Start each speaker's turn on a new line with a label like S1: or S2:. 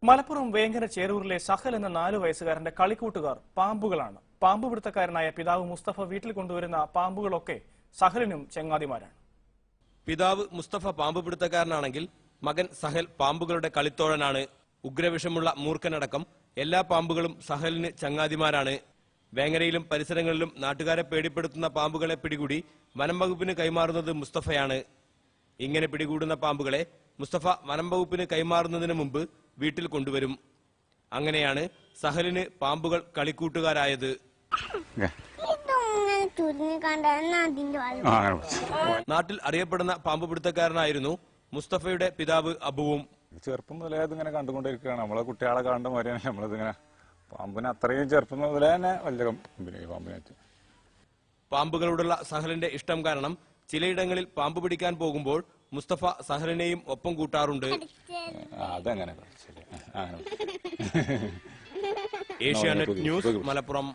S1: മലപ്പുറം വേങ്ങര ചേരൂരിലെ സഹൽ എന്ന 4 വയസ്സുകാരന്റെ കളിക്കൂട്ടുകാർ പാമ്പുകളാണ്. പാമ്പ് പിടുത്തക്കാരനായ പിതാവ് മുസ്തഫ വീട്ടിൽ കൊണ്ടുവരുന്ന പാമ്പുകളൊക്കെ സഹലിനും ചങ്ങാതിമാരാണ്.
S2: പിതാവ് മുസ്തഫ പാമ്പ് പിടുത്തക്കാരനാണെങ്കിൽ മകൻ സഹൽ പാമ്പുകളുടെ കളിത്തോഴനാണ്. ഉഗ്രവിഷമുള്ള മൂർഖനടക്കം എല്ലാ പാമ്പുകളും സഹലിന് ചങ്ങാതിമാരാണ്. വേങ്ങരയിലും പരിസരങ്ങളിലും നാട്ടുകാരെ പേടിപ്പെടുത്തുന്ന പാമ്പുകളെ പിടികൂടി വനം വകുപ്പിന് കൈമാറുന്നത് മുസ്തഫയാണ്. ഇങ്ങനെ പിടികൂടുന്ന പാമ്പുകളെ മുസ്തഫ വനം വകുപ്പിന് കൈമാറുന്നതിന് മുമ്പ് വീട്ടിൽ കൊണ്ടുവരും. അങ്ങനെയാണ് സഹലിന് പാമ്പുകൾ കളിക്കൂട്ടുകാരായത്. നാട്ടിൽ അറിയപ്പെടുന്ന പാമ്പ് പിടുത്തക്കാരനായിരുന്നു മുസ്തഫയുടെ പിതാവ് അബുവും.
S3: ചെറുപ്പം മുതലേ ഇതിങ്ങനെ കണ്ടുകൊണ്ടിരിക്കുകയാണ്. നമ്മളെ കുട്ടികളെ കാണുന്ന മാതിരിയാണ് നമ്മളിതിങ്ങനെ പാമ്പിനെ അത്രയും ചെറുപ്പം മുതലേ തന്നെ വലിയ പാമ്പിനായിട്ട്.
S2: പാമ്പുകളോടുള്ള സഹലിന്റെ ഇഷ്ടം കാരണം ചിലയിടങ്ങളിൽ പാമ്പ് പിടിക്കാൻ പോകുമ്പോൾ മുസ്തഫ സഹലിനെയും ഒപ്പം കൂട്ടാറുണ്ട്.
S3: അതങ്ങനെ
S2: ഏഷ്യാനെറ്റ് ന്യൂസ്, മലപ്പുറം.